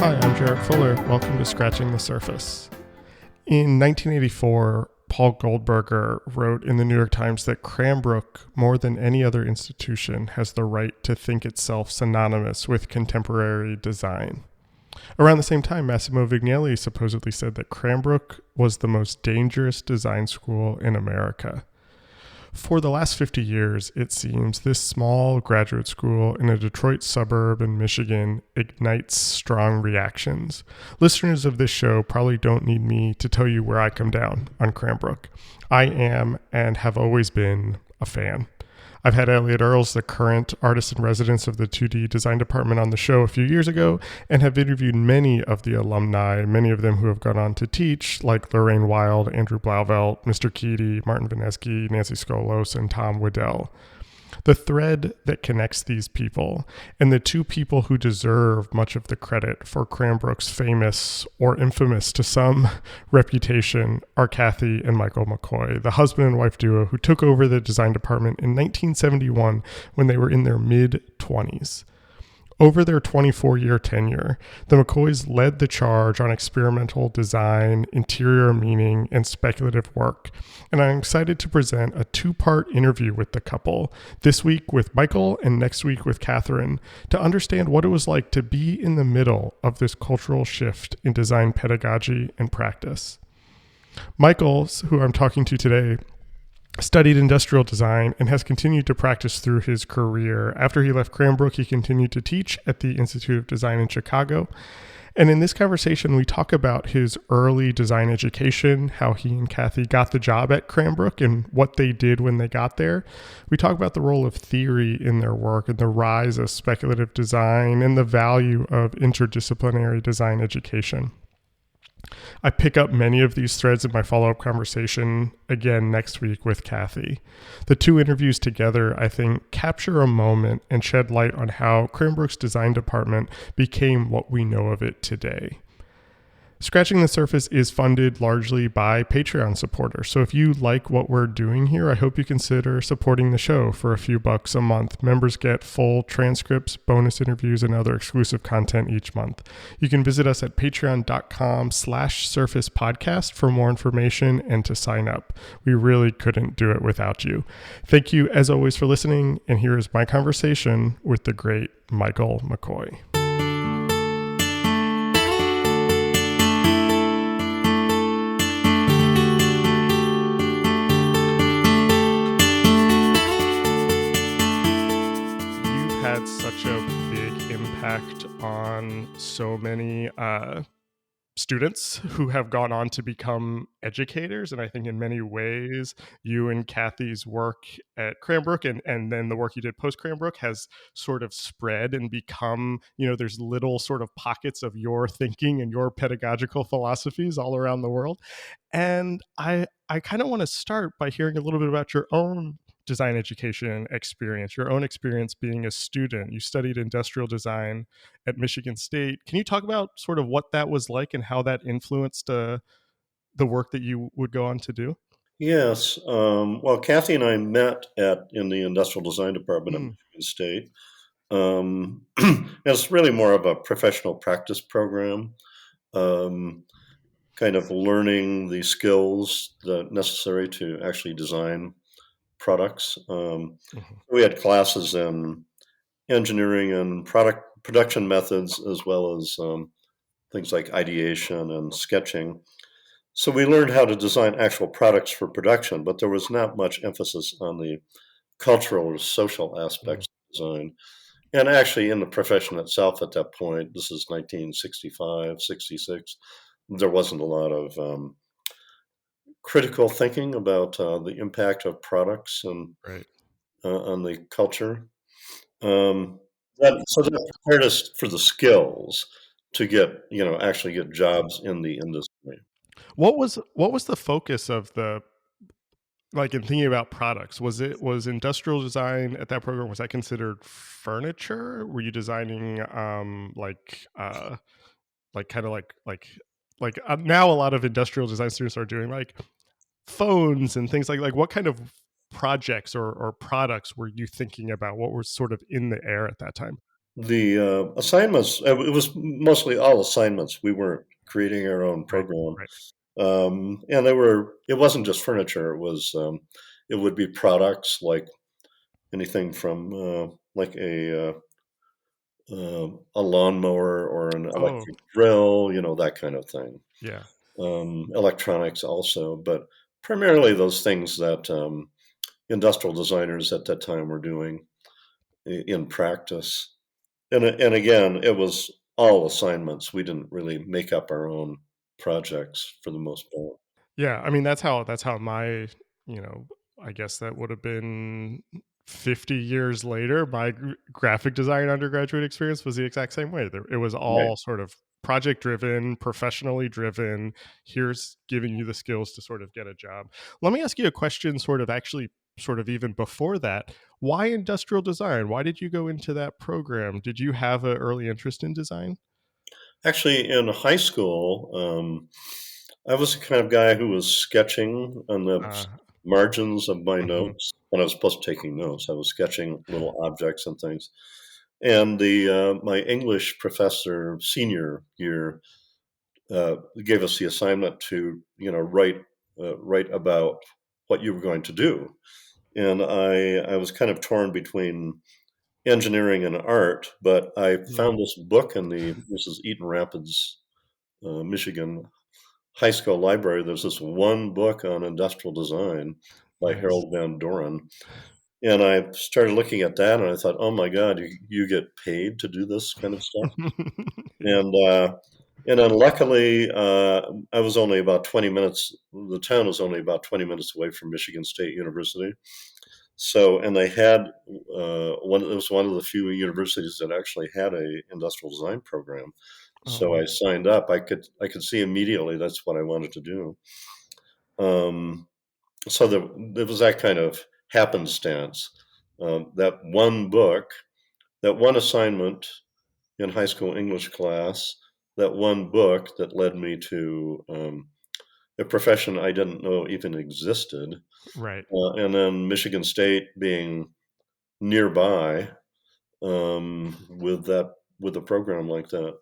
Hi, I'm Jarrett Fuller. Welcome to Scratching the Surface. In 1984, Paul Goldberger wrote in the New York Times that Cranbrook, more than any other institution, has the right to think itself synonymous with contemporary design. Around the same time, Massimo Vignelli supposedly said that Cranbrook was the most dangerous design school in America. For the last 50 years, it seems, this small graduate school in a Detroit suburb in Michigan ignites strong reactions. Listeners of this show probably don't need me to tell you where I come down on Cranbrook. I am and have always been a fan. I've had Elliot Earls, the current artist in residence of the 2D design department, on the show a few years ago, and have interviewed many of the alumni, many of them who have gone on to teach, like Lorraine Wild, Andrew Blauvelt, Mr. Keaty, Martin Vineski, Nancy Skolos, and Tom Waddell. The thread that connects these people, and the two people who deserve much of the credit for Cranbrook's famous, or infamous to some, reputation, are Kathy and Michael McCoy, the husband and wife duo who took over the design department in 1971 when they were in their mid-20s. Over their 24-year tenure, the McCoys led the charge on experimental design, interior meaning, and speculative work. And I'm excited to present a two-part interview with the couple, this week with Michael and next week with Katherine, to understand what it was like to be in the middle of this cultural shift in design pedagogy and practice. Michael, who I'm talking to today, studied industrial design and has continued to practice through his career. After he left Cranbrook, he continued to teach at the Institute of Design in Chicago. And in this conversation, we talk about his early design education, how he and Kathy got the job at Cranbrook and what they did when they got there. We talk about the role of theory in their work and the rise of speculative design and the value of interdisciplinary design education. I pick up many of these threads in my follow-up conversation again next week with Kathy. The two interviews together, I think, capture a moment and shed light on how Cranbrook's design department became what we know of it today. Scratching the Surface is funded largely by Patreon supporters. So if you like what we're doing here, I hope you consider supporting the show for a few bucks a month. Members get full transcripts, bonus interviews, and other exclusive content each month. You can visit us at patreon.com/Surface Podcast for more information and to sign up. We really couldn't do it without you. Thank you, as always, for listening. And here is my conversation with the great Michael McCoy. Had such a big impact on so many students who have gone on to become educators. And I think in many ways, you and Kathy's work at Cranbrook and then the work you did post Cranbrook has sort of spread and become, there's little sort of pockets of your thinking and your pedagogical philosophies all around the world. And I kind of want to start by hearing a little bit about your own design education experience, your own experience being a student. You studied industrial design at Michigan State. Can you talk about sort of what that was like and how that influenced the work that you would go on to do? Yes. Well, Kathy and I met in the industrial design department at Michigan State. It's really more of a professional practice program, kind of learning the skills that necessary to actually design products. We had classes in engineering and production methods, as well as things like ideation and sketching. So we learned how to design actual products for production, but there was not much emphasis on the cultural or social aspects of design. And actually in the profession itself at that point, this is 1965, 66, there wasn't a lot of critical thinking about the impact of products and Right. on the culture. That prepared us for the skills to actually get jobs in the industry. What was the focus of like in thinking about products? Was industrial design at that program, was that considered furniture? Were you designing now a lot of industrial design students are doing like phones and things like what kind of projects or products were you thinking about? What was sort of in the air at that time? The assignments, it was mostly all assignments. We weren't creating our own Right, program. right. And it wasn't just furniture. It would be products like anything from like a lawnmower or an Oh, electric drill, that kind of thing. yeah. Electronics also, but primarily those things that industrial designers at that time were doing in practice. And again, it was all assignments. We didn't really make up our own projects for the most part. Yeah, I mean, that's how my, you know, I guess that would have been 50 years later, my graphic design undergraduate experience was the exact same way. It was Right. all sort of project driven, professionally driven. Here's giving you the skills to sort of get a job. Let me ask you a question, sort of actually, sort of even before that. Why industrial design? Why did you go into that program? Did you have an early interest in design? Actually, in high school, I was the kind of guy who was sketching on the Uh, margins of my mhm. notes. When I was supposed to taking notes, I was sketching little objects and things. And the my English professor senior year gave us the assignment to write about what you were going to do. And I was kind of torn between engineering and art, but I Mm, found this book in this is Eaton Rapids, Michigan high school library. There's this one book on industrial design by nice. Harold Van Doren. And I started looking at that and I thought, oh my God, you get paid to do this kind of stuff. Yeah. And and then luckily, I was only about 20 minutes. The town was only about 20 minutes away from Michigan State University. So, and they had it was one of the few universities that actually had a industrial design program. Oh, So I wow. signed up. I could see immediately that's what I wanted to do. Um, so there was that kind of happenstance. That one book, that one assignment in high school English class, that one book that led me to a profession I didn't know even existed, Right. and then Michigan State being nearby with a program like that.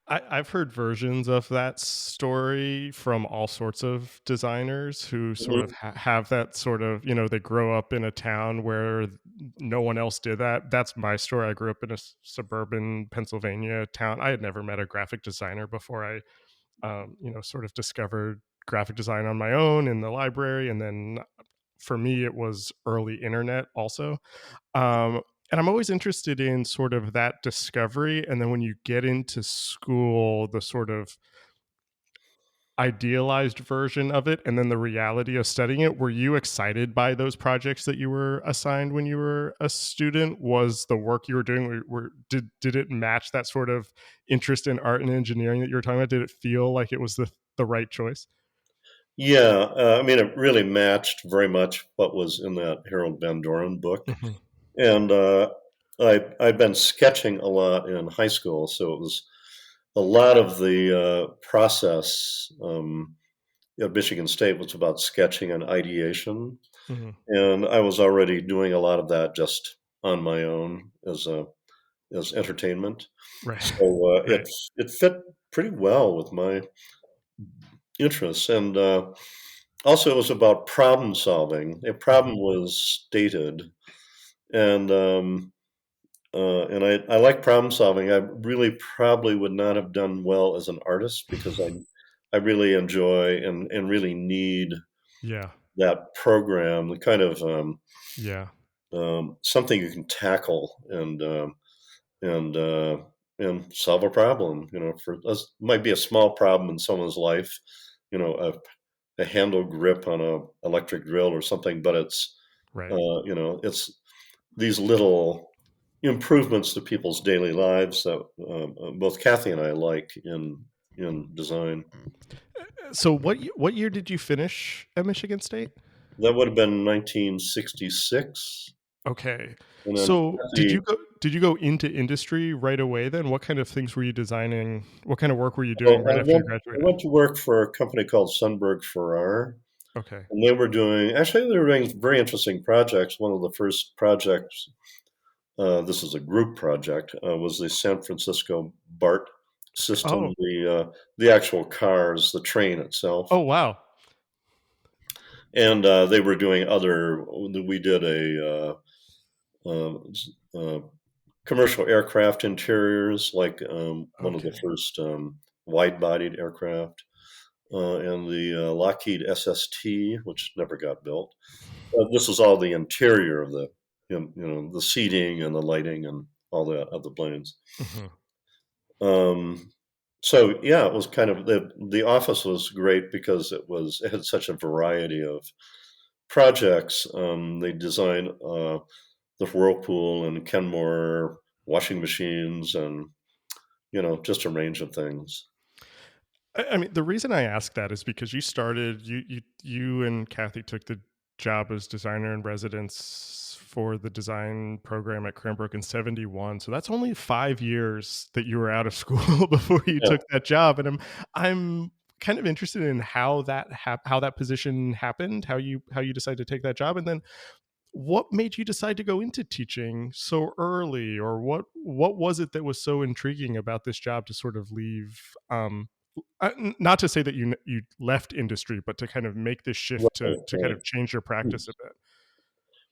I've heard versions of that story from all sorts of designers who sort of Mhm. have that sort of, they grow up in a town where no one else did that. That's my story. I grew up in a suburban Pennsylvania town. I had never met a graphic designer before I, sort of discovered graphic design on my own in the library. And then for me, it was early internet also. Um, and I'm always interested in sort of that discovery. And then when you get into school, the sort of idealized version of it, and then the reality of studying it. Were you excited by those projects that you were assigned when you were a student? Was the work you were doing, did it match that sort of interest in art and engineering that you were talking about? Did it feel like it was the right choice? Yeah, I mean, it really matched very much what was in that Harold Van Doren book. Mhm. And I'd been sketching a lot in high school, so it was a lot of the process at Michigan State was about sketching and ideation, Mhm. and I was already doing a lot of that just on my own as entertainment. Right. So Right. it fit pretty well with my interests, and also it was about problem solving. A problem Mhm. was stated, and I like problem solving. I really probably would not have done well as an artist because I really enjoy and really need Yeah. that program, the kind of Yeah. something you can tackle and and solve a problem. For us, might be a small problem in someone's life. A handle grip on a electric drill or something, but Right. it's these little improvements to people's daily lives that both Kathy and I like in design. So what year did you finish at Michigan State? That would have been 1966, Okay. and then So Kathy. did you go into industry right away then? What kind of things were you designing? What kind of work were you doing Well, right after you graduated? I went to work for a company called Sunberg Farrar, Okay. and they were doing very interesting projects. One of the first projects this is a group project, was the San Francisco BART system, Oh, the actual cars, the train itself. oh wow. And they were doing other, we did a uh, uh, commercial aircraft interiors, like one of the Okay. first wide-bodied aircraft, and the Lockheed SST, which never got built. This is all the interior of the, the seating and the lighting and all that of the planes. Hmm. Um, so yeah, it was kind of the office was great because it had such a variety of projects. They designed the Whirlpool and Kenmore washing machines and just a range of things. I mean, the reason I ask that is because you and Kathy took the job as designer in residence for the design program at Cranbrook in '71. So that's only 5 years that you were out of school before you Yeah, took that job, and I'm kind of interested in how how that position happened, how you decided to take that job, and then what made you decide to go into teaching so early, or what was it that was so intriguing about this job to sort of leave, not to say that you left industry, but to kind of make this shift right, to kind right. of change your practice a bit.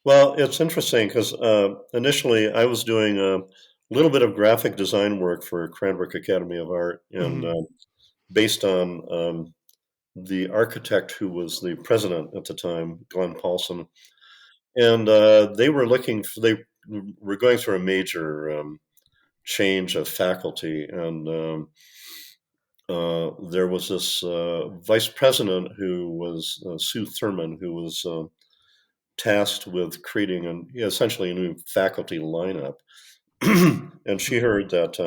Well, it's interesting because initially I was doing a little bit of graphic design work for Cranbrook Academy of Art, and Mhm. based on the architect who was the president at the time, Glenn Paulson, and they were they were going through a major change of faculty, and there was this vice president who was Sue Thurman, who was tasked with creating essentially a new faculty lineup. And she heard that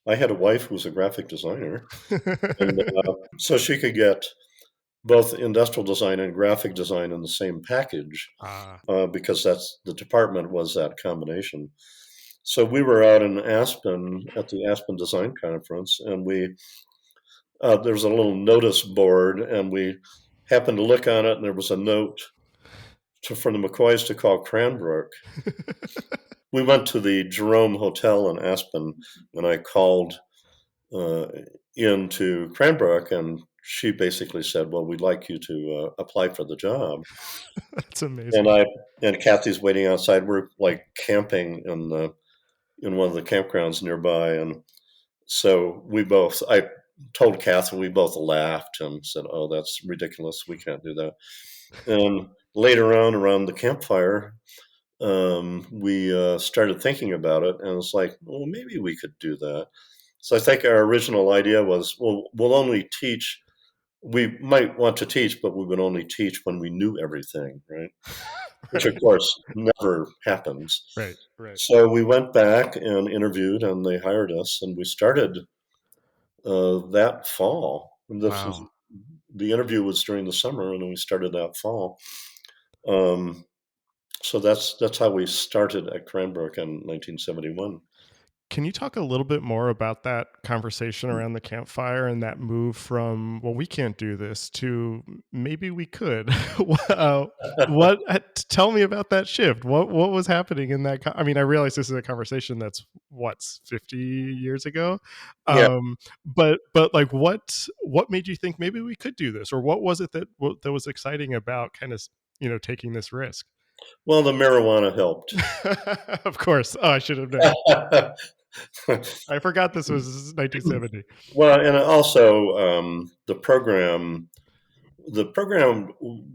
I had a wife who was a graphic designer, and so she could get both industrial design and graphic design in the same package, Ah. because that's the department was that combination. So we were out in Aspen at the Aspen Design Conference, and there was a little notice board, and we happened to look on it, and there was a note for the McCoys to call Cranbrook. We went to the Jerome Hotel in Aspen, and I called uh, into Cranbrook, and she basically said, "Well, we'd like you to apply for the job." That's And amazing. I and Kathy's waiting outside. We're like camping in one of the campgrounds nearby, and so I told Kathy, we both laughed and said, "Oh, that's ridiculous. We can't do that." And later on, around the campfire, we started thinking about it, and it's like, well, maybe we could do that. So I think our original idea was, well, we'll only teach. We might want to teach, but we would only teach when we knew everything, right? Which, of Right. course, never happens. Right. Right. So we went back and interviewed, and they hired us, and we started that fall. And this was Wow. the interview was during the summer, and then we started that fall. Um, so that's how we started at Cranbrook in 1971. Can you talk a little bit more about that conversation around the campfire and that move from, well, we can't do this, to maybe we could? uh, tell me about that shift. What was happening in that? I mean, I realize this is a conversation that's what's 50 years ago. Yeah. But like what made you think maybe we could do this? Or what was it that was exciting about kind of, taking this risk? Well, the marijuana helped. Of course. Oh, I should have known. I forgot this was 1970. Well, and also the program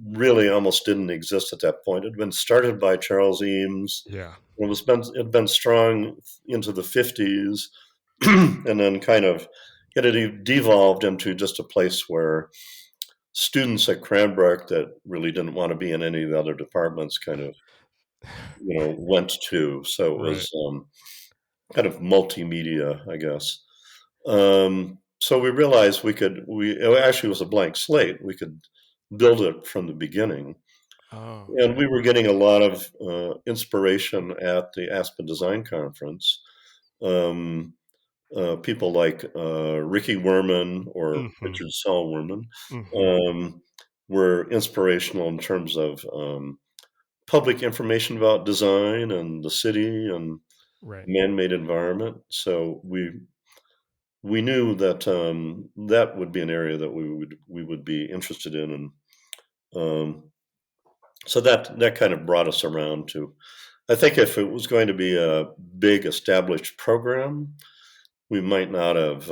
really almost didn't exist at that point. It had been started by Charles Eames. Yeah. It had been strong into the 50s, and then kind of it had devolved into just a place where students at Cranbrook that really didn't want to be in any of the other departments kind of went to. So it Right. was kind of multimedia, I guess. So we realized it actually was a blank slate. We could build it from the beginning. Oh, And okay. we were getting a lot of inspiration at the Aspen Design Conference. Um, People like Ricky Werman or Mhm. Richard Saul Werman Mhm. um, were inspirational in terms of public information about design and the city and Right. man-made environment. So we knew that that would be an area that we would be interested in, and so that kind of brought us around to. I think if it was going to be a big established program, we might not have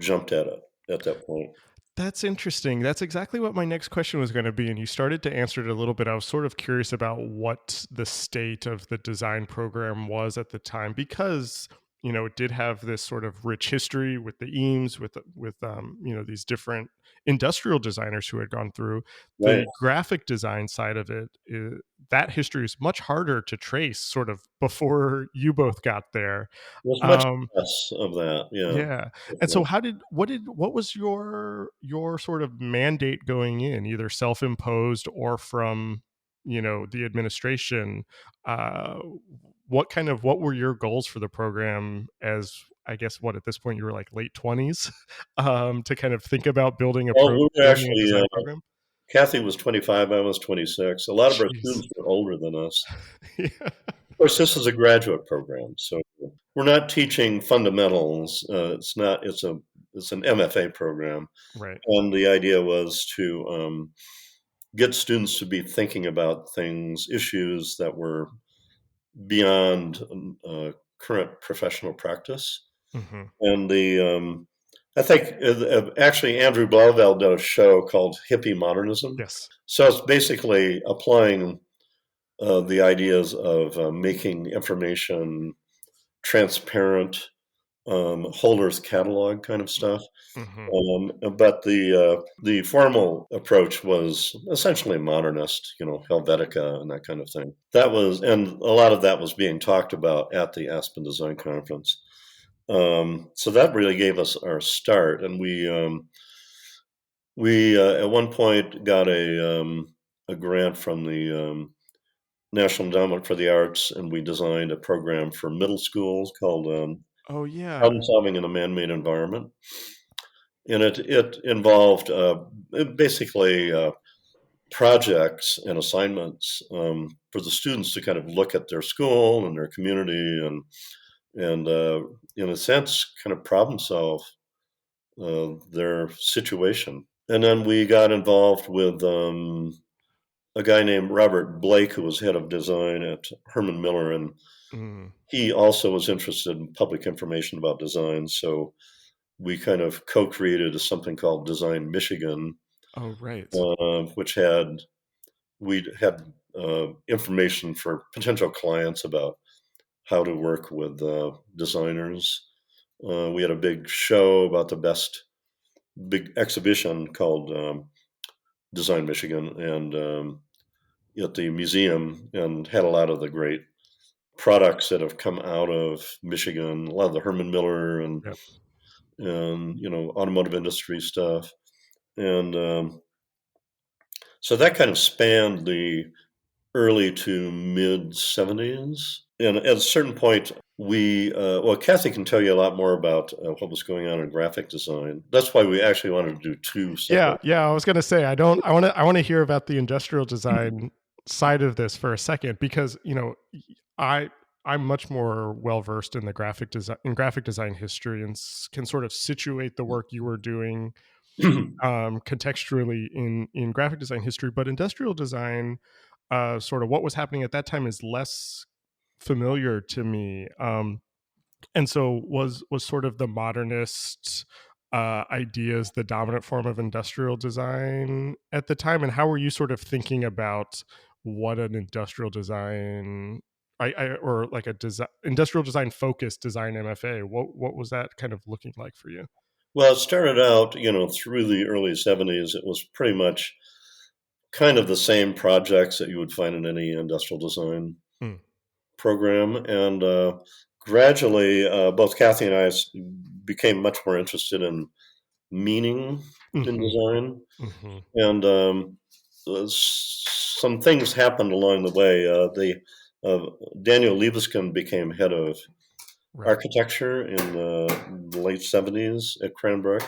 jumped at it at that point. That's interesting. That's exactly what my next question was going to be. And you started to answer it a little bit. I was sort of curious about what the state of the design program was at the time, because, it did have this sort of rich history with the Eames, with these different industrial designers who had gone through. Right. The graphic design side of it, that history is much harder to trace sort of before you both got there. There's much Um, less of that. Yeah. yeah. And so what was your sort of mandate going in, either self-imposed or from, the administration? Uh what were your goals for the program, as I guess what at this point you were like late 20s to kind of think about Well, we were building a actually design program? Kathy was 25, I was 26. A lot of our Jeez. students were older than us. Yeah. Of course, this is a graduate program, so we're not teaching fundamentals. It's an MFA program, Right. and the idea was to get students to be thinking about things, issues that were beyond current professional practice. Mhm. And I think actually Andrew Blauvelt did a show called Hippie Modernism. Yes. So it's basically applying the ideas of making information transparent, Holder's catalog kind of stuff. Mhm. But the formal approach was essentially modernist, Helvetica and that kind of thing. And a lot of that was being talked about at the Aspen Design Conference. So that really gave us our start, and we at one point got a grant from the National Endowment for the Arts, and we designed a program for middle schools called Oh yeah. Problem Solving in a Man-Made Environment, and it involved basically projects and assignments for the students to kind of look at their school and their community and in a sense kind of problem solve their situation. And then we got involved with a guy named Robert Blake, who was head of design at Herman Miller, and Mm. he also was interested in public information about design. So we kind of co-created something called Design Michigan, Oh right. which we'd had information for potential clients about how to work with designers. We had a big show about the big exhibition called Design Michigan, and at the museum, and had a lot of the great products that have come out of Michigan, a lot of the Herman Miller Yep. and automotive industry stuff, and so that kind of spanned the early to mid 70s. And at a certain point, Kathy can tell you a lot more about what was going on in graphic design. That's why we actually wanted to do two Yeah, separate. yeah. I was gonna say I want to hear about the industrial design side of this for a second, because I I'm much more well versed in the graphic design history, and can sort of situate the work you were doing contextually in graphic design history. But industrial design, sort of what was happening at that time, is less familiar to me. And so was sort of the modernist ideas the dominant form of industrial design at the time? And how were you sort of thinking about what an industrial design, or like a design industrial design focused design MFA? What was that kind of looking like for you? Well, it started out, through the early 70s. It was pretty much kind of the same projects that you would find in any industrial design Mm. program. And gradually, both Kathy and became much more interested in meaning in Hmm. design. Hmm. And some things happened along the way. Uh, Daniel Liebeskin became head of Right. architecture in the late 70s at Cranbrook.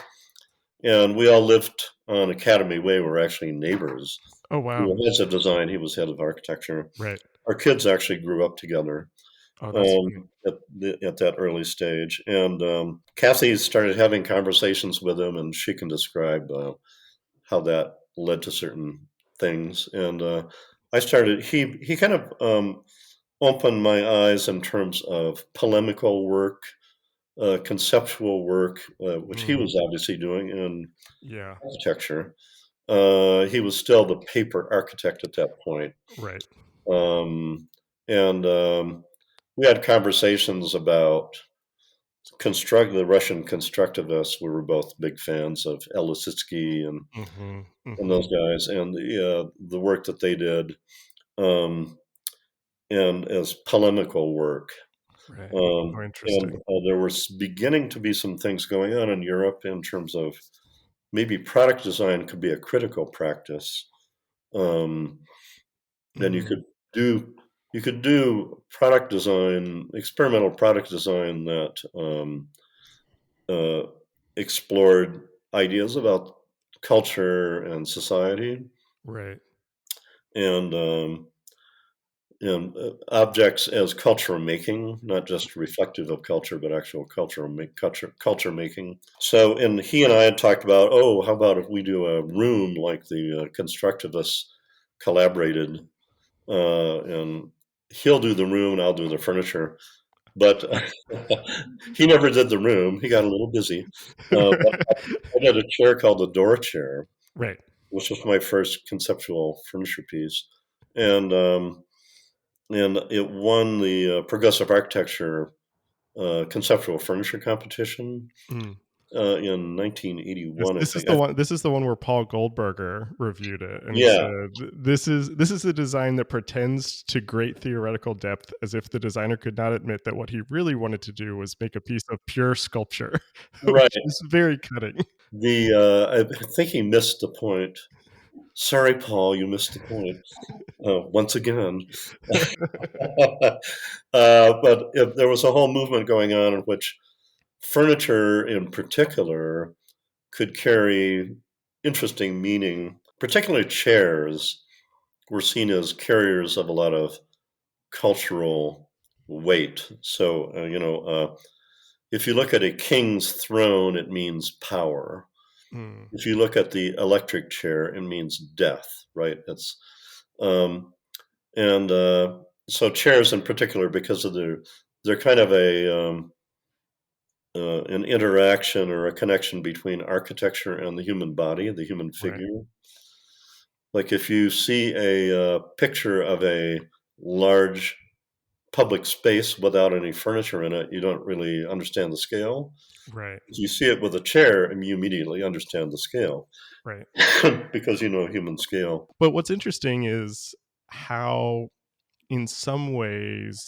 And we all lived on Academy Way. We're actually neighbors. Oh, We wow. were heads of design. He was head of architecture. Right. Our kids actually grew up together Oh, that's sweet. at that early stage. And Kathy started having conversations with him, and she can describe how that led to certain things. And I started. He kind of opened my eyes in terms of polemical work, conceptual work, which he Mm, was obviously doing in yeah. architecture. He was still the paper architect at that point. Right. Um, and we had conversations about the Russian constructivists. We were both big fans of Elisitsky Hmm. and Hmm. those guys, and the work that they did, um, and as polemical work. Right. Oh, And interesting. there was beginning to be some things going on in Europe in terms of maybe product design could be a critical practice. Um, and Mm, do you could do product design, experimental product design that uh, explored ideas about culture and society right. and objects as culture making, not just reflective of culture, but actual culture making. So, and he and I had talked about, oh, how about if we do a room like the constructivists collaborated, and he'll do the room and I'll do the furniture. But he never did the room. He got a little busy. But I did a chair called the door chair, Right. which was my first conceptual furniture piece, and it won the progressive architecture conceptual furniture competition Mm. in This 1981, I this is think. the one this is the one where Paul Goldberger reviewed it, and he Yeah, said, "This is a design that pretends to great theoretical depth as if the designer could not admit that what he really wanted to do was make a piece of pure sculpture," right. which is very cutting. I think he missed the point. Sorry, Paul, you missed the point once again. But there was a whole movement going on in which furniture, in particular, could carry interesting meaning. Particularly chairs were seen as carriers of a lot of cultural weight. So, if you look at a king's throne, it means power. Mm, If you look at the electric chair, it means death, right? Um, and so chairs in particular, because of they're kind of an interaction or a connection between architecture and the human body, the human right, figure. Like if you see a picture of a large public space without any furniture in it, you don't really understand the scale. right, If you see it with a chair, and you immediately understand the scale right. because you know human scale. But what's interesting is how, in some ways,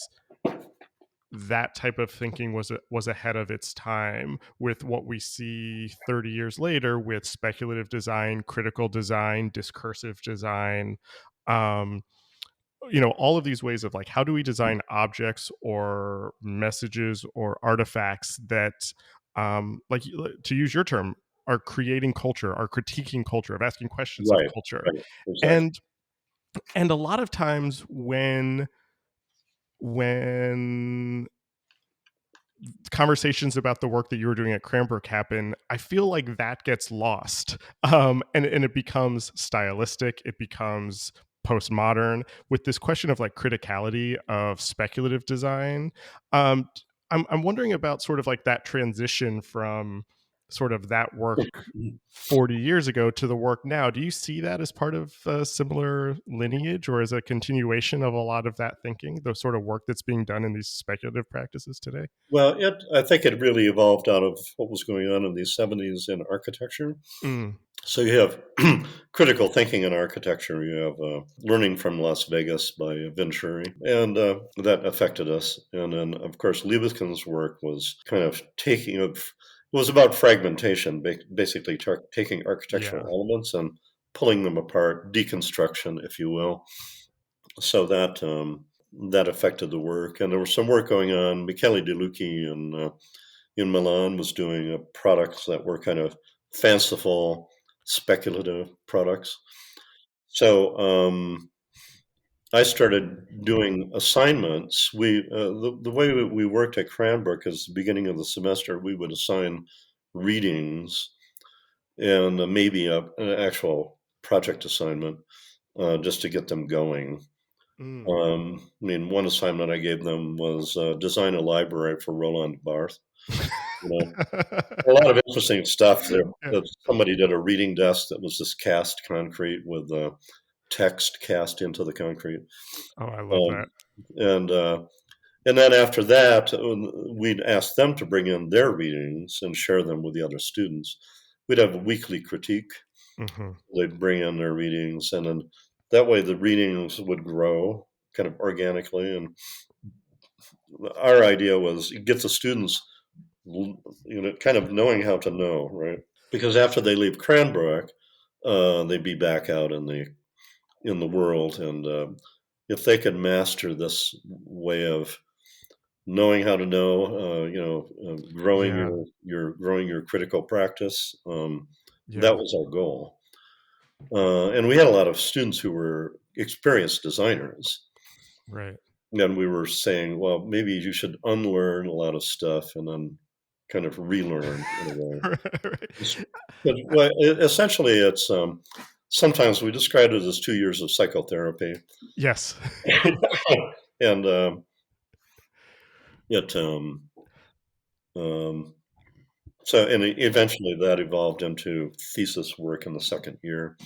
that type of thinking was ahead of its time with what we see 30 years later with speculative design, critical design, discursive design, um, all of these ways of like how do we design objects or messages or artifacts that like to use your term are creating culture, are critiquing culture, of asking questions of Right, culture. right, exactly. And and a lot of times when conversations about the work that you were doing at Cranbrook happen, I feel like that gets lost, and it becomes stylistic. It becomes postmodern with this question of like criticality of speculative design. Um, I'm wondering about sort of like that transition from sort of that work 40 years ago to the work now. Do you see that as part of a similar lineage or as a continuation of a lot of that thinking, the sort of work that's being done in these speculative practices today? Well, I think it really evolved out of what was going on in the 70s in architecture. Mm, So you have critical thinking in architecture. You have Learning from Las Vegas by Venturi, and that affected us. And then, of course, Libeskind's work was kind of it was about fragmentation, basically taking architectural yeah, elements and pulling them apart, deconstruction, if you will. So that affected the work. And there was some work going on. Michele De Lucchi in Milan was doing products that were kind of fanciful, speculative products. So I started doing assignments. The way we worked at Cranbrook is the beginning of the semester, we would assign readings and maybe an actual project assignment just to get them going. Mm. I mean, one assignment I gave them was design a library for Roland Barthes. You know, a lot of interesting stuff there. Yeah. Somebody did a reading desk that was just cast concrete with text cast into the concrete. Oh, I love Um, that. and and then after that, we'd ask them to bring in their readings and share them with the other students. We'd have a weekly critique. Hmm. They'd bring in their readings, and then that way the readings would grow kind of organically. And our idea was get the students, kind of knowing how to know, right? Because after they leave Cranbrook, they'd be back out in the world, and if they could master this way of knowing how to know, growing Yeah. growing your critical practice. That Yeah. was our goal, and we had a lot of students who were experienced designers, Right. and we were saying, well, maybe you should unlearn a lot of stuff and then kind of relearn in a way. Right. But, well, essentially, it's sometimes we describe it as 2 years of psychotherapy, Yes. and it um, so, and eventually that evolved into thesis work in the second year.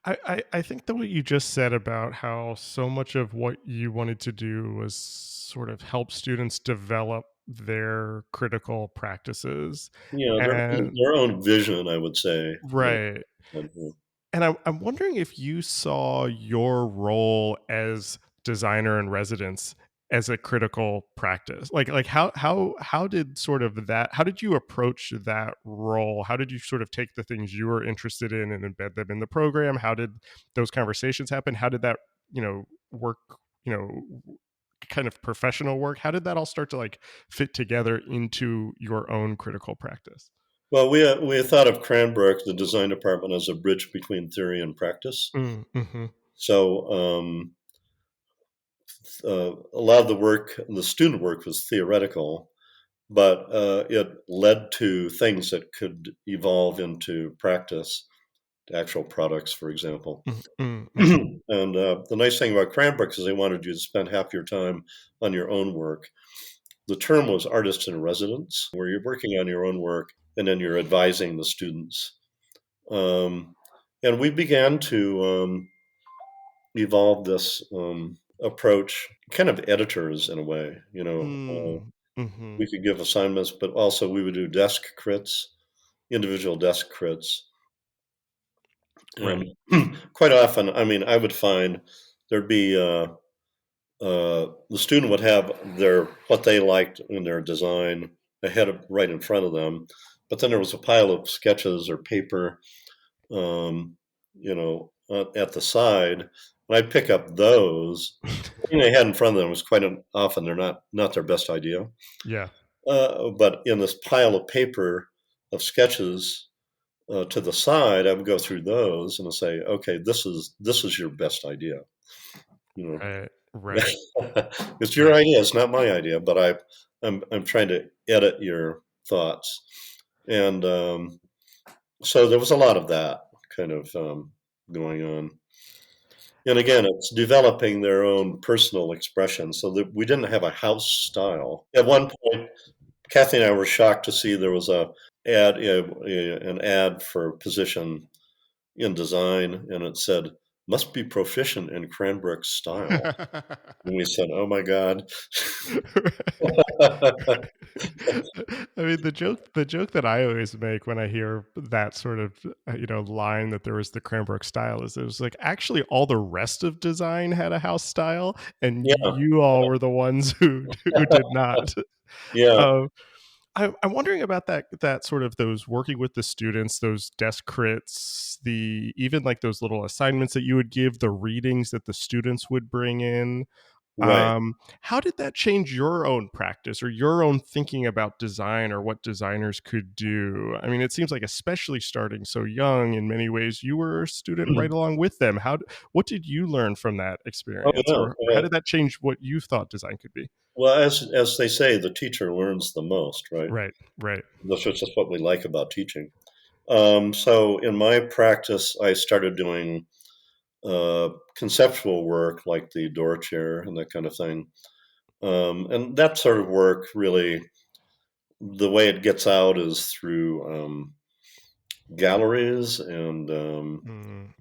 I think that what you just said about how so much of what you wanted to do was sort of help students develop their critical practices. Yeah, And their own vision, I would say. Yeah. right. Mhm. And I'm wondering if you saw your role as designer in residence as a critical practice. Like how did sort of that how did you approach that role? How did you sort of take the things you were interested in and embed them in the program? How did those conversations happen? How did that, work, you know, kind of professional work? How did that all start to like fit together into your own critical practice? Well, we had thought of Cranbrook, the design department, as a bridge between theory and practice. Mm, mhm. So a lot of the student work was theoretical, but it led to things that could evolve into practice, actual products, for example. Mm, mm, mhm. And the nice thing about Cranbrook is they wanted you to spend half your time on your own work. The term was artist in residence, where you're working on your own work and then you're advising the students. Um, and we began to evolve this approach, kind of editors in a way. Mm, mhm. We could give assignments, but also we would do desk crits, individual desk crits. Right. And quite often, I mean, I would find there'd be the student would have their what they liked in their design ahead of right in front of them, but then there was a pile of sketches or paper, at the side, and I'd pick up those. The thing they had in front of them was quite often they're not their best idea, Yeah. but in this pile of paper of sketches. To the side, I would go through those and I'd say, "Okay, this is your best idea." You know, Right. Right. it's your Right. idea. It's not my idea, but I'm trying to edit your thoughts, and so there was a lot of that kind of going on. And again, it's developing their own personal expression, so that we didn't have a house style. At one point, Kathy and I were shocked to see there was an ad for a position in design, and it said must be proficient in Cranbrook style. And we said, "Oh my god." I mean, the joke that I always make when I hear that sort of line that there was the Cranbrook style is it was like actually all the rest of design had a house style, and Yeah, you all were the ones who did not. yeah. Um, I'm wondering about that sort of those working with the students, those desk crits, the even like those little assignments that you would give, the readings that the students would bring in. Right. How did that change your own practice or your own thinking about design or what designers could do? I mean, it seems like especially starting so young, in many ways, you were a student right along with them. What did you learn from that Oh, experience, yeah. or how did that change what you thought design could be? Well, as they say, the teacher learns the most, right? Right, right. That's just what we like about teaching. So in my practice, I started doing conceptual work like the door chair and that kind of thing. And that sort of work really, the way it gets out is through galleries. And I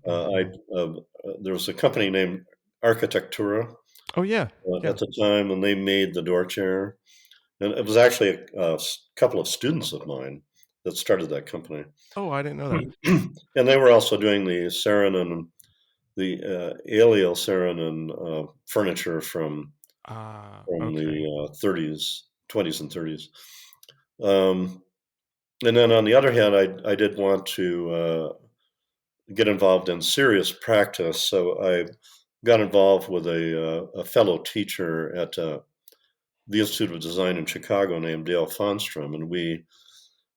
Mm-hmm. there was a company named Architectura Oh yeah, yeah. at the time, and they made the door chair. And it was actually a couple of students of mine that started that company. Oh, I didn't know that. And they were also doing the Saarinen, the Aliel Saarinen furniture Ah, from okay. the 30s, 20s, and 30s. Um, and then on the other hand, I did want to get involved in serious practice, so I got involved with a fellow teacher at the Institute of Design in Chicago named Dale Fonstrom, and we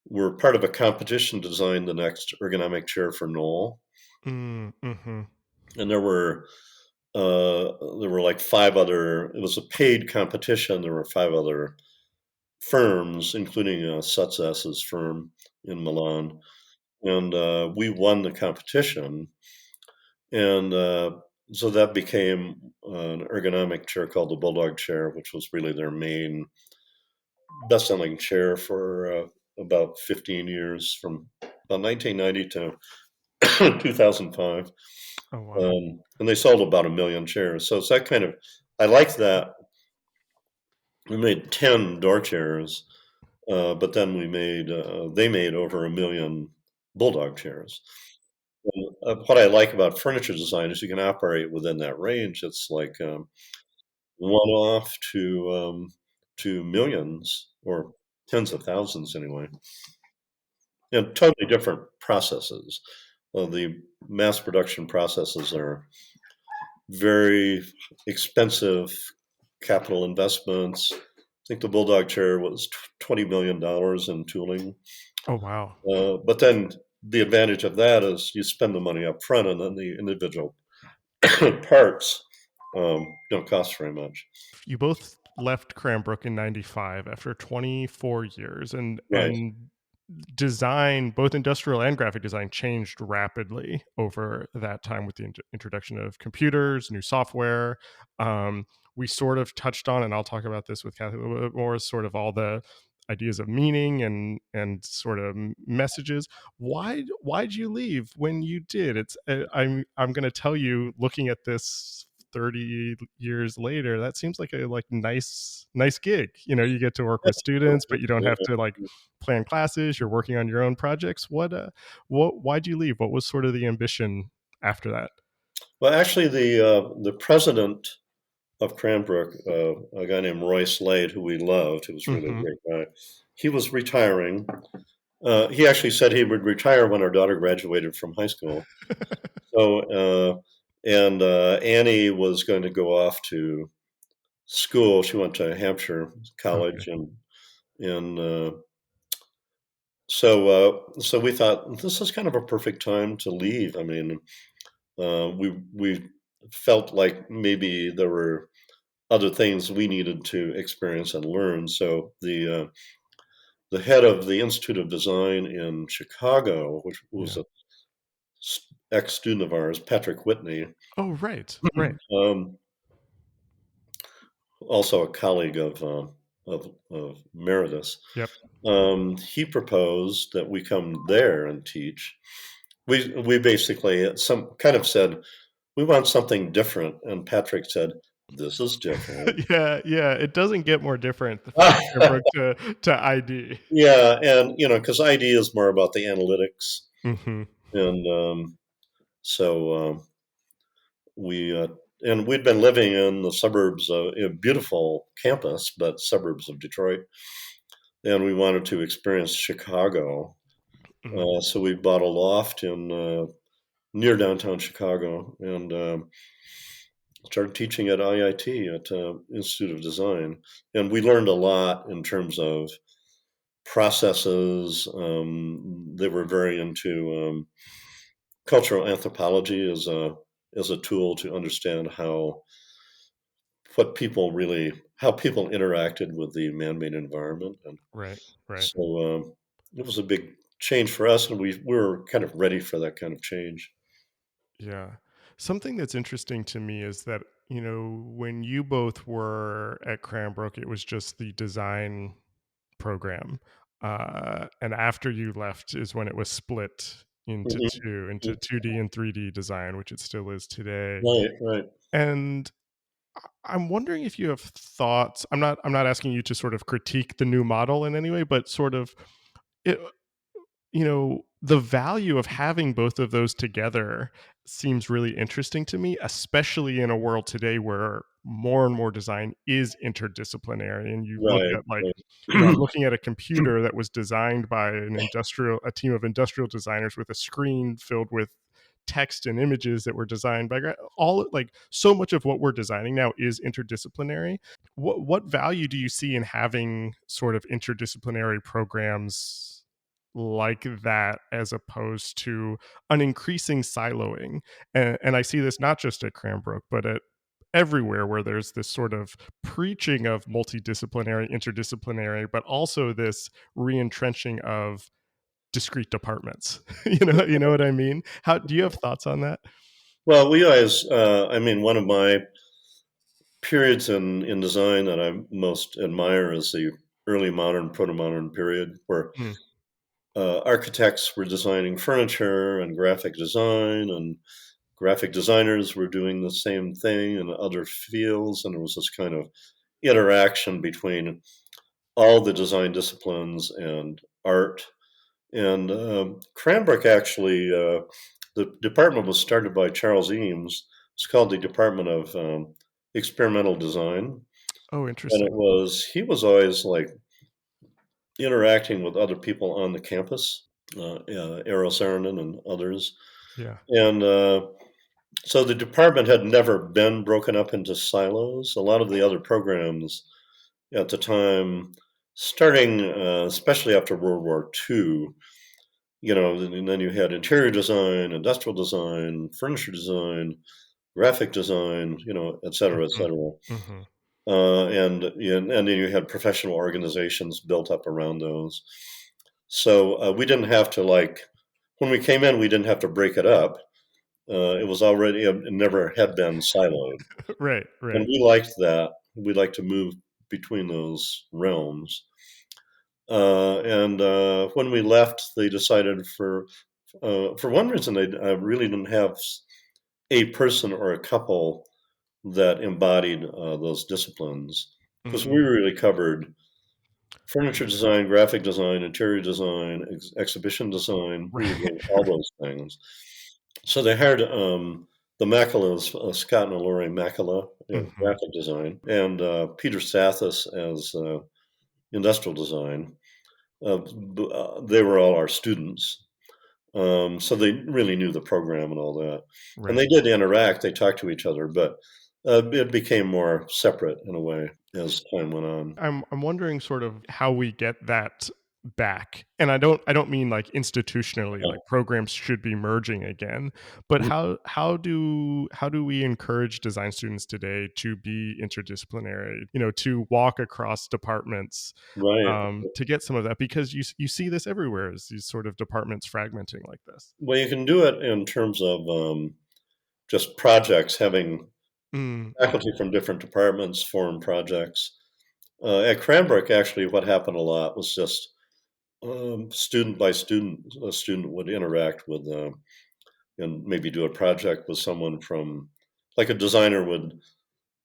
were part of a competition to design the next ergonomic chair for Knoll. Mm-hmm. And there were like five other. It was a paid competition. There were five other firms, including Sutzess's firm in Milan, and we won the competition. And so that became an ergonomic chair called the Bulldog chair, which was really their main best-selling chair for about 15 years, from about 1990 to 2005. Oh wow. And they sold about 1 million chairs. So it's that kind of, I like that. We made 10 door chairs, but then they made over 1 million Bulldog chairs. And, what I like about furniture design is you can operate within that range. It's like one off to millions or tens of thousands anyway. And totally different processes. The mass production processes are very expensive capital investments. I think the Bulldog chair was $20 million in tooling. Oh wow. But then the advantage of that is you spend the money up front, and then the individual parts don't cost very much. You both left Cranbrook in 95 after 24 years, Right. and design, both industrial and graphic design, changed rapidly over that time with the introduction of computers, new software. Um, we sort of touched on, and I'll talk about this with Kathy a little bit more, sort of all the ideas of meaning and sort of messages. Why'd you leave when you did? I'm going to tell you, looking at this 30 years later, that seems like a nice gig. You get to work with students, but you don't have to like plan classes. You're working on your own projects. Why'd you leave? What was sort of the ambition after that? Well, actually, the president of Cranbrook, a guy named Roy Slade, who we loved, who was really a Mm-hmm. great guy, he was retiring. He actually said he would retire when our daughter graduated from high school. So, and Annie was going to go off to school. She went to Hampshire Okay. College, and so we thought this is kind of a perfect time to leave. I mean, we felt like maybe there were other things we needed to experience and learn. So the head of the Institute of Design in Chicago, which was Yeah. a ex student of ours, Patrick Whitney, Oh, right. Right. um, also a colleague of Meredith's. Yep. He proposed that we come there and teach. We basically some kind of said we want something different, and Patrick said this is different. Yeah. Yeah. It doesn't get more different from Cranbrook to ID. Yeah, and because ID is more about the analytics, Mm-hmm. and so we and we'd been living in the suburbs of a beautiful campus, but suburbs of Detroit, and we wanted to experience Chicago. Mm. So we bought a loft in near downtown Chicago, and started teaching at IIT, at Institute of Design, and we learned a lot in terms of processes. They were very into cultural anthropology as a tool to understand how people interacted with the man-made environment, and Right, right. so it was a big change for us, and we were kind of ready for that kind of change. Yeah. Something that's interesting to me is that, when you both were at Cranbrook, it was just the design program. And after you left is when it was split Mhm. into 2D and 3D design, which it still is today. Right, right. And I'm wondering if you have thoughts. I'm not asking you to sort of critique the new model in any way, but sort of it, the value of having both of those together seems really interesting to me, especially in a world today where more and more design is interdisciplinary. And you look Right, at like, I'm right. looking at a computer that was designed by a team of industrial designers with a screen filled with text and images that were designed by all, like, so much of what we're designing now is interdisciplinary. What value do you see in having sort of interdisciplinary programs like that, as opposed to an increasing siloing? And I see this not just at Cranbrook, but at everywhere where there's this sort of preaching of multidisciplinary, interdisciplinary, but also this re-entrenching of discrete departments. You know what I mean? How do you have thoughts on that? Well, we always, I mean, one of my periods in design that I most admire is the early modern, proto-modern period, where Mm, architects were designing furniture and graphic design, and graphic designers were doing the same thing in other fields, and there was this kind of interaction between all the design disciplines and art. And Cranbrook actually, the department was started by Charles Eames. It's called the Department of Experimental Design, oh, and interesting. he was always like interacting with other people on the campus, Eros Saarinen and others. Yeah. And so the department had never been broken up into silos. A lot of the other programs at the time, starting especially after World War II, and then you had interior design, industrial design, furniture design, graphic design, et cetera, et Mhm, cetera. mhm. And then you had professional organizations built up around those. So we didn't have to, like, when we came in, we didn't have to break it up. It was already, it never had been siloed. Right, And right. we liked that. We liked to move between those realms. And when we left, they decided for one reason, they really didn't have a person or a couple that embodied those disciplines, because we Mhm. really covered furniture design, graphic design, interior design, exhibition design. We were Right. doing all those things. So they hired the Macalas, Scott and Lori Macala in Mhm. graphic design, and Peter Stathis as industrial design. They were all our students. So they really knew the program and all that. And Right. they did interact, they talked to each other, but it became more separate in a way as time went on. I'm wondering sort of how we get that back. And I don't mean like institutionally, Yeah. like programs should be merging again, but how do we encourage design students today to be interdisciplinary, to walk across departments, Right. to get some of that, because you see this everywhere, is these sort of departments fragmenting like this. Well, you can do it in terms of just projects, having Mm, faculty from different departments form projects. At Cranbrook, actually, what happened a lot was just student by student, a student would interact with and maybe do a project with someone from, like, a designer would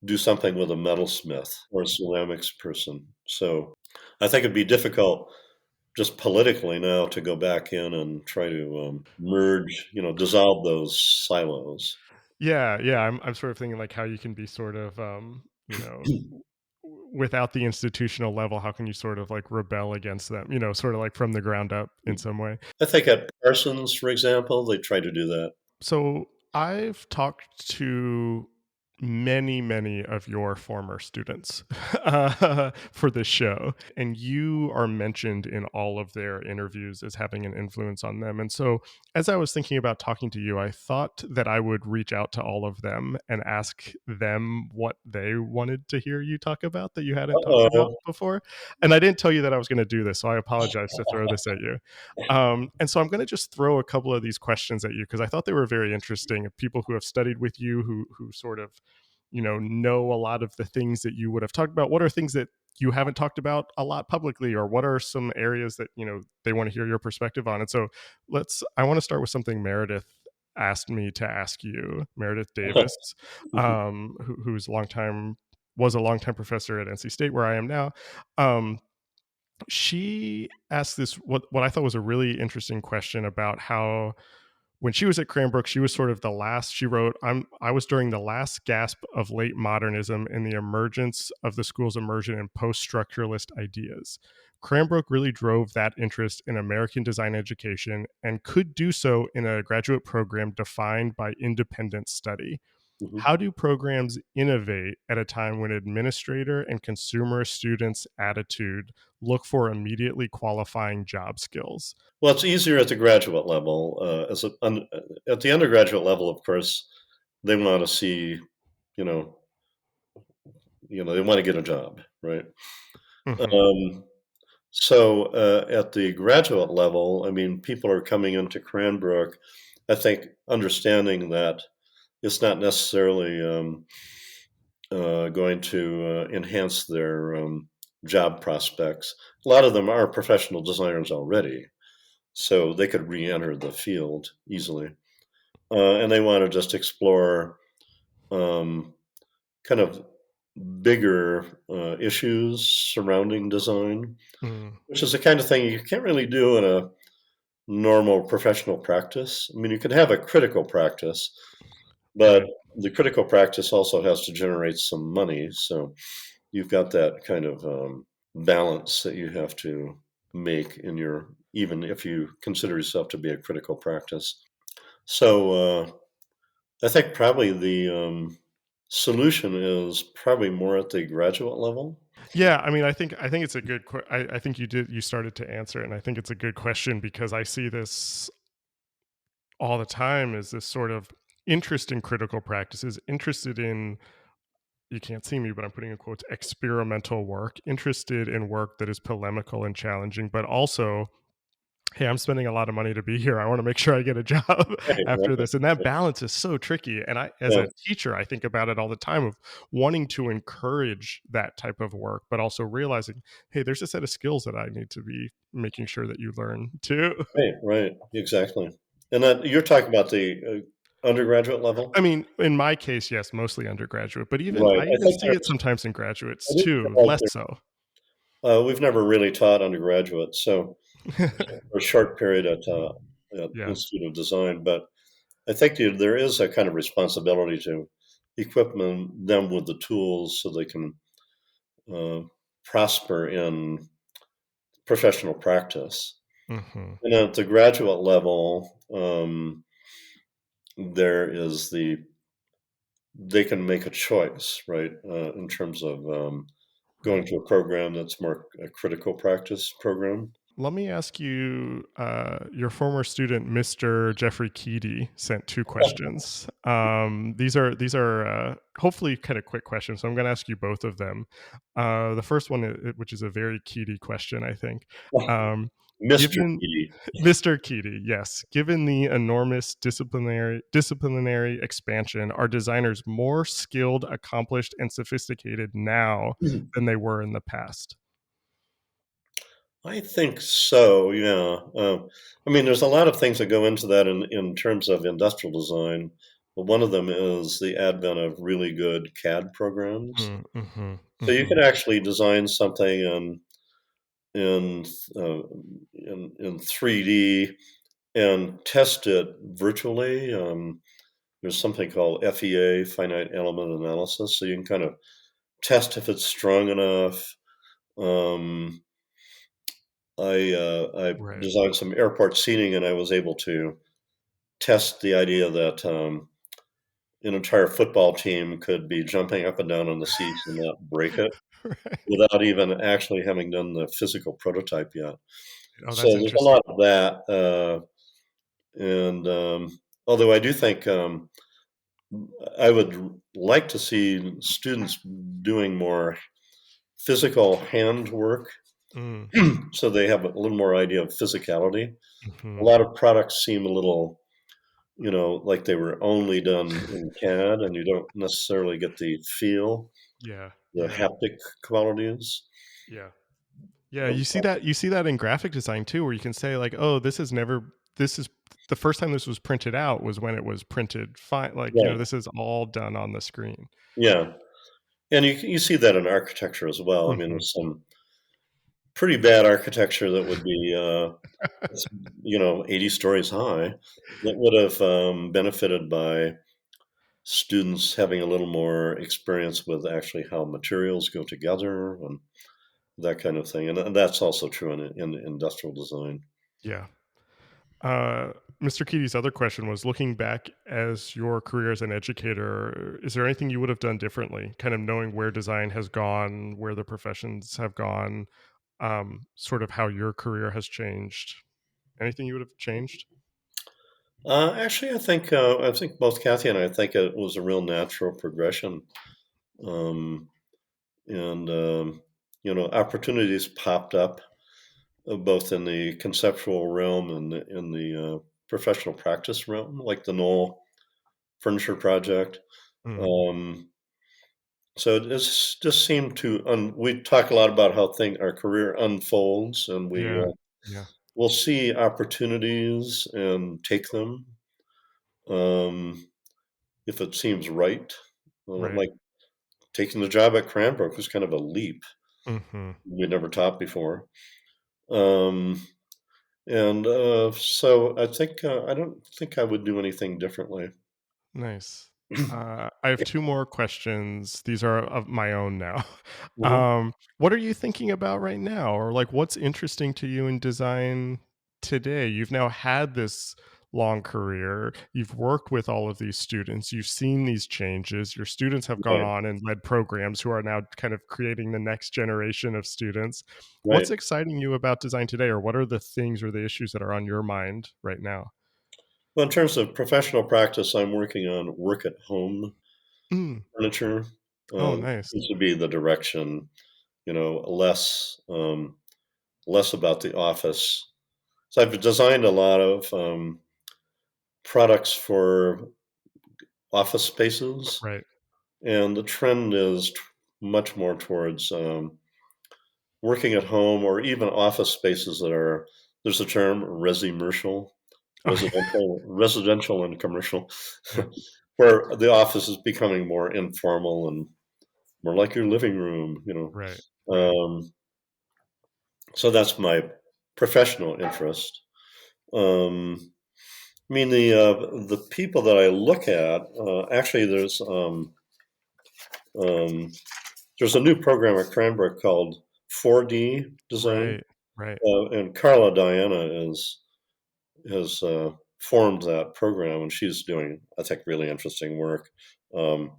do something with a metalsmith or a ceramics person. So I think it'd be difficult just politically now to go back in and try to merge, dissolve those silos. yeah, yeah. I'm sort of thinking like how you can be sort of, without the institutional level, how can you sort of like rebel against them, sort of like from the ground up in some way? I think at Parsons, for example, they try to do that. So I've talked to many of your former students for this show, and you are mentioned in all of their interviews as having an influence on them. And so, as I was thinking about talking to you, I thought that I would reach out to all of them and ask them what they wanted to hear you talk about that you hadn't talked about Uh-oh. before. And I didn't tell you that I was going to do this, so I apologize to throw this at you. And so I'm going to just throw a couple of these questions at you because I thought they were very interesting. People who have studied with you, who sort of know a lot of the things that you would have talked about. What are things that you haven't talked about a lot publicly, or what are some areas that they want to hear your perspective on? And so I want to start with something Meredith asked me to ask you. Meredith Davis, who's was a longtime professor at NC State, where I am now. She asked this, what I thought was a really interesting question about how when she was at Cranbrook, she was sort of the last. She wrote, I was during the last gasp of late modernism and the emergence of the school's immersion in post-structuralist ideas. Cranbrook really drove that interest in American design education and could do so in a graduate program defined by independent study. Mhm. How do programs innovate at a time when administrator and consumer students' attitude look for immediately qualifying job skills? Well, it's easier at the graduate level. At the undergraduate level, of course, they want to see, you know, they want to get a job, right? Mhm, Um, so at the graduate level, I mean, people are coming into Cranbrook, I think, understanding that it's not necessarily going to enhance their job prospects. A lot of them are professional designers already, so they could re-enter the field easily, and they want to just explore um, kind of bigger issues surrounding design, mm, which is the kind of thing you can't really do in a normal professional practice. I mean, you can have a critical practice, but right. the critical practice also has to generate some money. So you've got that kind of balance that you have to make in your, even if you consider yourself to be a critical practice. So I think probably the solution is probably more at the graduate level. Yeah, I mean, I think it's a good I think you started to answer it, and I think it's a good question because I see this all the time as this sort of interest in critical practices, interested in, you can't see me, but I'm putting in quotes, experimental work, interested in work that is polemical and challenging, but also, hey, I'm spending a lot of money to be here. I want to make sure I get a job Right, after right. this. And that balance is so tricky. And as Yeah. a teacher, I think about it all the time of wanting to encourage that type of work, but also realizing, hey, there's a set of skills that I need to be making sure that you learn too. Right, right, exactly. And then you're talking about the undergraduate I level? mean, in my case, yes, mostly undergraduate, but Right. I I even think see it sometimes in graduates I do too, feel like less so. we've never really taught undergraduates, so for a short period at Yeah. Institute of Design, but I think there is a kind of responsibility to equip them with the tools so they can uh, prosper in professional practice. Hmm. And at the graduate level, there is they can make a choice, right, in terms of going Right. to a program that's more a critical practice program. Let me ask you, your former student, Mr. Jeffrey Keedy, sent two questions. These are hopefully kind of quick questions, so I'm going to ask you both of them. The first one, which is a very Keedy question, I think. Um, Mr. given Edie. Mr. Keedy, yes, given the enormous disciplinary expansion, are designers more skilled, accomplished, and sophisticated now than they were in the past? I think so, yeah. I mean, there's a lot of things that go into that in terms of industrial design. But one of them is the advent of really good CAD programs. Mm, mhm, So you can mhm. actually design something in uh, in 3D and test it virtually. There's something called FEA, finite element analysis. So you can kind of test if it's strong enough. Um, I Right. designed some airport seating, and I was able to test the idea that an entire football team could be jumping up and down on the seats and not break it Right. without even actually having done the physical prototype yet. Oh, So that's there's a interesting. lot of that. And although I do think I would like to see students doing more physical hand work Mm, so they have a little more idea of physicality. A mhm. lot of products seem a little, like they were only done in CAD, and you don't necessarily get the feel, Yeah, the yeah, haptic qualities. yeah. Yeah, Um, you see that in graphic design too, where you can say like, "Oh, this is the first time this was printed out was when it was printed fine, like, right. this is all done on the screen." Yeah. And you see that in architecture as well. I mean, Mhm. there's some pretty bad architecture that would be, it's, 80 stories high that would have benefited by students having a little more experience with actually how materials go together and that kind of thing. And that's also true in industrial design. Yeah. Uh, Mr. Keaty's other question was looking back as your career as an educator, is there anything you would have done differently? Kind of knowing where design has gone, where the professions have gone, sort of how your career has changed. Anything you would have changed? Actually, I think both Kathy and I think it was a real natural progression, um, and opportunities popped up both in the conceptual realm and in the professional practice realm, like the Knoll Furniture Project. Mm, Um, so just seemed to. We talk a lot about how our career unfolds, and we yeah. Yeah. will see opportunities and take them. Um, if it seems right. Right. Like taking the job at Cranbrook was kind of a leap Mhm. we'd never taught before. Um, and so I don't think I would do anything differently. Nice. I have 2 more questions. These are of my own now. Mhm. What are you thinking about right now? Or, like, what's interesting to you in design today? You've now had this long career. You've worked with all of these students. You've seen these changes. Your students have gone Right, on and led programs who are now kind of creating the next generation of students. What's right. exciting you about design today, or what are the things or the issues that are on your mind right now? Well, in terms of professional practice, I'm working on work at home Mm. furniture. Oh, Seems nice. to be the direction, less about the office. So I've designed a lot of products for office spaces, Right. and the trend is much more towards working at home or even office spaces that are, there's a term, resi-mercial, Oh, residential and commercial, yeah. where the office is becoming more informal and more like your living room, Right, right. Um, so that's my professional interest. Um, I mean, the people that I look at, actually, um, there's a new program at Cranbrook called 4D Design, Right, right. and Carla Diana has formed that program, and she's doing, I think, really interesting work. Um,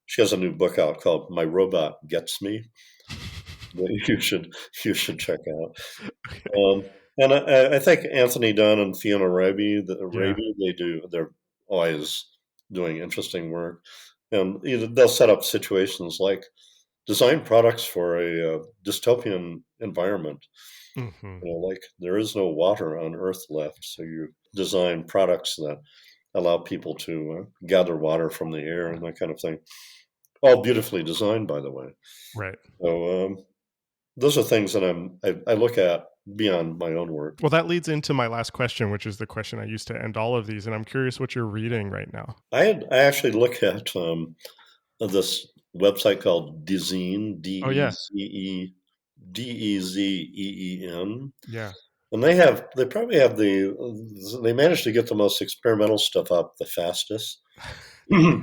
she has a new book out called "My Robot Gets Me" that you should check out. Okay. And I think Anthony Dunn and Fiona Yeah. they're always doing interesting work, and they'll set up situations like design products for a dystopian environment. Mhm. Like there is no water on Earth left, so you design products that allow people to gather water from the air and that kind of thing. All beautifully designed, by the way. Right. So those are things that I look at beyond my own work. Well, that leads into my last question, which is the question I used to end all of these, and I'm curious what you're reading right now. I actually look at this website called Dezeen, Oh, yeah. Dezeen, Yeah. and they probably have they managed to get the most experimental stuff up the fastest. Yeah.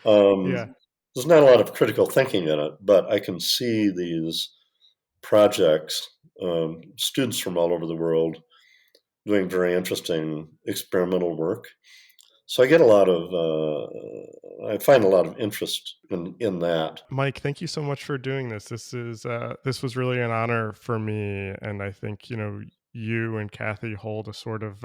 um, Yeah. there's not a lot of critical thinking in it, but I can see these projects, students from all over the world doing very interesting experimental work. So I get I find a lot of interest in that. Mike, thank you so much for doing this. This was really an honor for me, and I think you and Kathy hold a sort of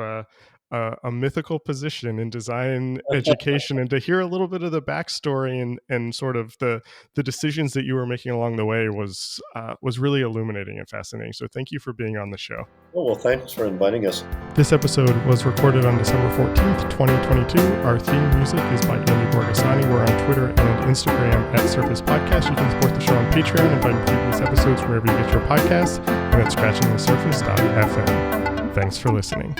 a mythical position in design education, and to hear a little bit of the backstory and sort of the decisions that you were making along the way was really illuminating and fascinating. So thank you for being on the show. Oh, well, thanks for inviting us. This episode was recorded on December 14th, 2022. Our theme music is by Andy Borgasani. We're on Twitter and Instagram at Surface Podcast. You can support the show on Patreon and find previous episodes wherever you get your podcasts and at scratchingthesurface.fm. Thanks for listening.